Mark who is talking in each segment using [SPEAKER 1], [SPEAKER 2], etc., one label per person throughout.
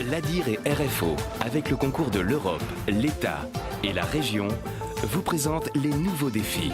[SPEAKER 1] L'ADIR et RFO, avec le concours de l'Europe, l'État et la région, vous présentent les nouveaux défis.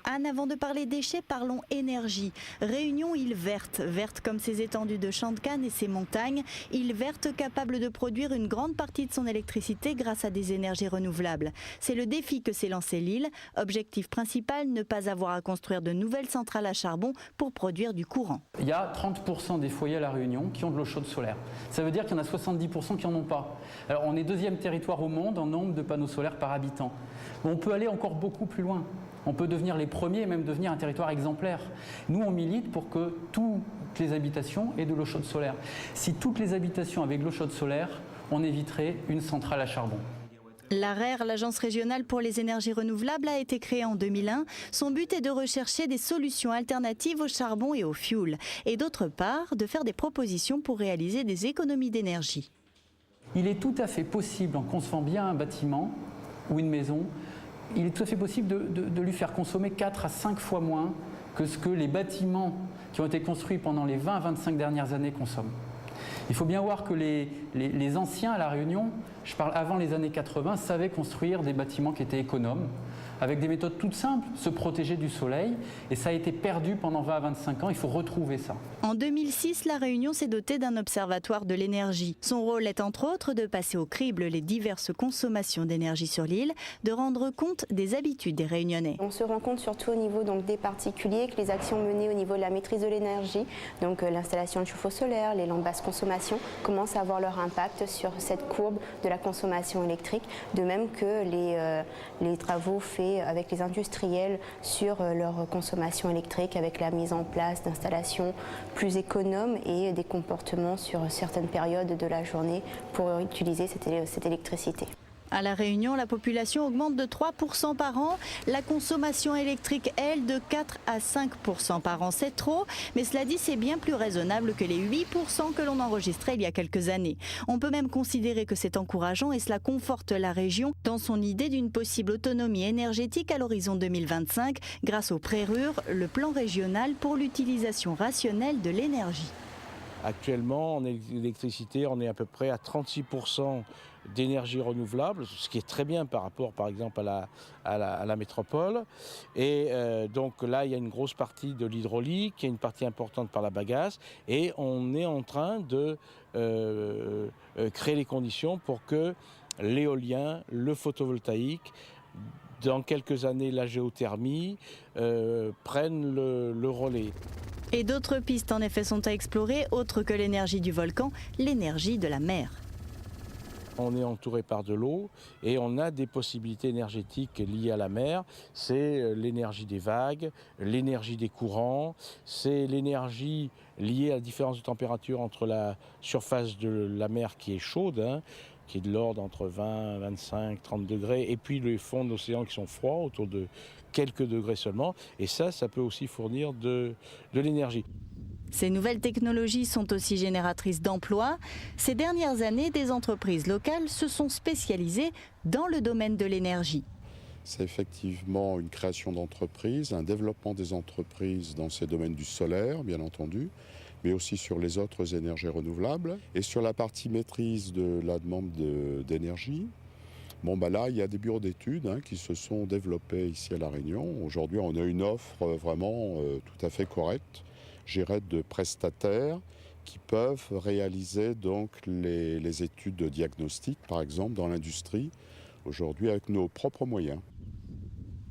[SPEAKER 2] Anne, avant de parler déchets, parlons énergie. Réunion île verte, verte comme ses étendues de champs de canne et ses montagnes. Île verte capable de produire une grande partie de son électricité grâce à des énergies renouvelables. C'est le défi que s'est lancé l'île. Objectif principal, ne pas avoir à construire de nouvelles centrales à charbon pour produire du courant.
[SPEAKER 3] Il y a 30% des foyers à La Réunion qui ont de l'eau chaude solaire. Ça veut dire qu'il y en a 70% qui n'en ont pas. Alors on est deuxième territoire au monde en nombre de panneaux solaires par habitant. On peut aller encore beaucoup plus loin. On peut devenir les premiers et même devenir un territoire exemplaire. Nous, on milite pour que toutes les habitations aient de l'eau chaude solaire. Si toutes les habitations avaient de l'eau chaude solaire, on éviterait une centrale à charbon.
[SPEAKER 2] L'ARER, l'Agence régionale pour les énergies renouvelables, a été créée en 2001. Son but est de rechercher des solutions alternatives au charbon et au fioul. Et d'autre part, de faire des propositions pour réaliser des économies d'énergie.
[SPEAKER 3] Il est tout à fait possible, en concevant bien un bâtiment ou une maison, il est tout à fait possible de lui faire consommer 4 à 5 fois moins que ce que les bâtiments qui ont été construits pendant les 20 à 25 dernières années consomment. Il faut bien voir que les anciens à La Réunion, je parle avant les années 80, savaient construire des bâtiments qui étaient économes, avec des méthodes toutes simples, se protéger du soleil, et ça a été perdu pendant 20 à 25 ans, il faut retrouver ça.
[SPEAKER 2] En 2006, La Réunion s'est dotée d'un observatoire de l'énergie. Son rôle est entre autres de passer au crible les diverses consommations d'énergie sur l'île, de rendre compte des habitudes des Réunionnais.
[SPEAKER 4] On se rend compte surtout au niveau des particuliers que les actions menées au niveau de la maîtrise de l'énergie, donc l'installation de chauffe-eau solaire, les lampes basse consommation, commencent à avoir leur impact sur cette courbe de la consommation électrique, de même que les travaux faits avec les industriels sur leur consommation électrique, avec la mise en place d'installations plus économes et des comportements sur certaines périodes de la journée pour utiliser cette électricité.
[SPEAKER 2] À La Réunion, la population augmente de 3% par an. La consommation électrique, elle, de 4 à 5% par an. C'est trop, mais cela dit, c'est bien plus raisonnable que les 8% que l'on enregistrait il y a quelques années. On peut même considérer que c'est encourageant et cela conforte la région dans son idée d'une possible autonomie énergétique à l'horizon 2025 grâce au PRERUR, le plan régional pour l'utilisation rationnelle de l'énergie.
[SPEAKER 5] Actuellement, en électricité, on est à peu près à 36% d'énergie renouvelable, ce qui est très bien par rapport, par exemple, à la métropole. Et donc là, il y a une grosse partie de l'hydraulique, il y a une partie importante par la bagasse, et on est en train de créer les conditions pour que l'éolien, le photovoltaïque, dans quelques années, la géothermie, prennent le relais.
[SPEAKER 2] Et d'autres pistes en effet sont à explorer, autres que l'énergie du volcan, l'énergie de la mer.
[SPEAKER 5] On est entouré par de l'eau et on a des possibilités énergétiques liées à la mer. C'est l'énergie des vagues, l'énergie des courants, c'est l'énergie liée à la différence de température entre la surface de la mer qui est chaude, qui est de l'ordre entre 20, 25, 30 degrés, et puis les fonds de l'océan qui sont froids, autour de quelques degrés seulement. Et ça peut aussi fournir de l'énergie.
[SPEAKER 2] Ces nouvelles technologies sont aussi génératrices d'emplois. Ces dernières années, des entreprises locales se sont spécialisées dans le domaine de l'énergie.
[SPEAKER 6] C'est effectivement une création d'entreprises, un développement des entreprises dans ces domaines du solaire, bien entendu, mais aussi sur les autres énergies renouvelables. Et sur la partie maîtrise de la demande d'énergie, là, il y a des bureaux d'études qui se sont développés ici à La Réunion. Aujourd'hui, on a une offre vraiment tout à fait correcte, gérée de prestataires qui peuvent réaliser donc les études de diagnostic, par exemple, dans l'industrie, aujourd'hui avec nos propres moyens.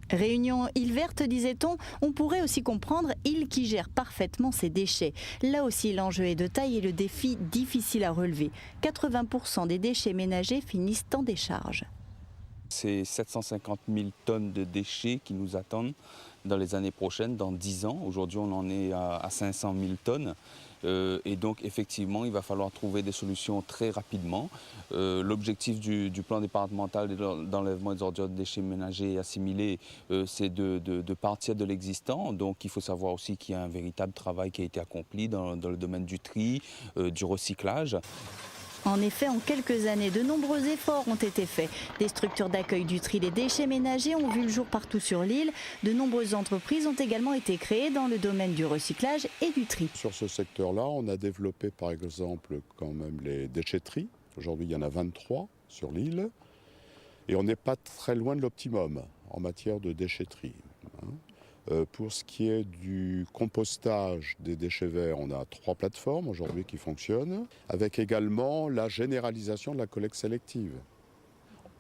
[SPEAKER 2] Réunion île verte, disait-on, on pourrait aussi comprendre île qui gère parfaitement ses déchets. Là aussi, l'enjeu est de taille et le défi difficile à relever. 80% des déchets ménagers finissent en décharge.
[SPEAKER 7] C'est 750 000 tonnes de déchets qui nous attendent dans les années prochaines, dans 10 ans. Aujourd'hui, on en est à 500 000 tonnes. Et donc, effectivement, il va falloir trouver des solutions très rapidement. L'objectif du plan départemental d'enlèvement des ordures de déchets ménagers et assimilés, c'est de partir de l'existant. Donc, il faut savoir aussi qu'il y a un véritable travail qui a été accompli dans le domaine du tri, du recyclage.
[SPEAKER 2] En effet, en quelques années, de nombreux efforts ont été faits. Des structures d'accueil du tri des déchets ménagers ont vu le jour partout sur l'île. De nombreuses entreprises ont également été créées dans le domaine du recyclage et du tri.
[SPEAKER 6] Sur ce secteur-là, on a développé par exemple quand même les déchetteries. Aujourd'hui, il y en a 23 sur l'île. Et on n'est pas très loin de l'optimum en matière de déchetterie. Pour ce qui est du compostage des déchets verts, on a 3 plateformes aujourd'hui qui fonctionnent, avec également la généralisation de la collecte sélective.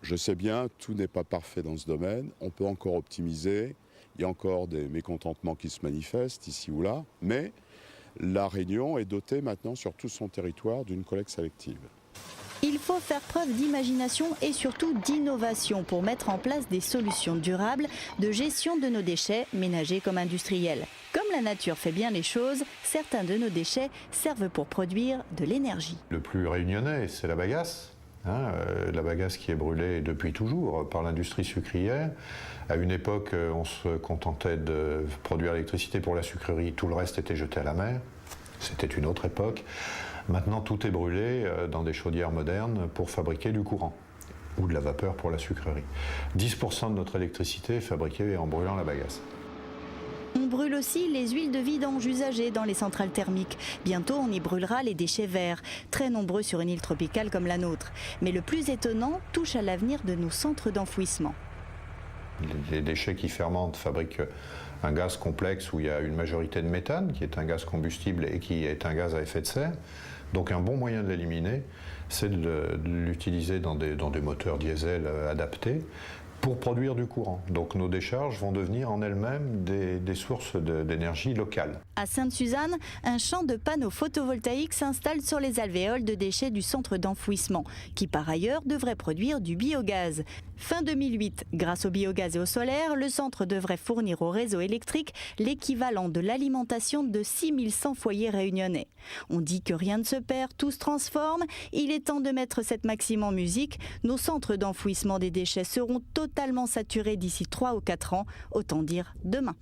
[SPEAKER 6] Je sais bien, tout n'est pas parfait dans ce domaine, on peut encore optimiser, il y a encore des mécontentements qui se manifestent ici ou là, mais la Réunion est dotée maintenant sur tout son territoire d'une collecte sélective.
[SPEAKER 2] Il faut faire preuve d'imagination et surtout d'innovation pour mettre en place des solutions durables de gestion de nos déchets, ménagers comme industriels. Comme la nature fait bien les choses, certains de nos déchets servent pour produire de l'énergie.
[SPEAKER 8] Le plus réunionnais, c'est la bagasse. La bagasse qui est brûlée depuis toujours par l'industrie sucrière. À une époque, on se contentait de produire l'électricité pour la sucrerie, tout le reste était jeté à la mer. C'était une autre époque. Maintenant, tout est brûlé dans des chaudières modernes pour fabriquer du courant ou de la vapeur pour la sucrerie. 10% de notre électricité est fabriquée en brûlant la bagasse.
[SPEAKER 2] On brûle aussi les huiles de vidange usagées dans les centrales thermiques. Bientôt, on y brûlera les déchets verts, très nombreux sur une île tropicale comme la nôtre. Mais le plus étonnant touche à l'avenir de nos centres d'enfouissement.
[SPEAKER 8] Les déchets qui fermentent fabriquent un gaz complexe où il y a une majorité de méthane, qui est un gaz combustible et qui est un gaz à effet de serre. Donc un bon moyen de l'éliminer, c'est de l'utiliser dans des moteurs diesel adaptés pour produire du courant. Donc nos décharges vont devenir en elles-mêmes des sources d'énergie locales.
[SPEAKER 2] À Sainte-Suzanne, un champ de panneaux photovoltaïques s'installe sur les alvéoles de déchets du centre d'enfouissement, qui par ailleurs devrait produire du biogaz. Fin 2008, grâce au biogaz et au solaire, le centre devrait fournir au réseau électrique l'équivalent de l'alimentation de 6100 foyers réunionnais. On dit que rien ne se perd, tout se transforme. Il est temps de mettre cette maxime en musique. Nos centres d'enfouissement des déchets seront totalement saturés d'ici 3 ou 4 ans, autant dire demain.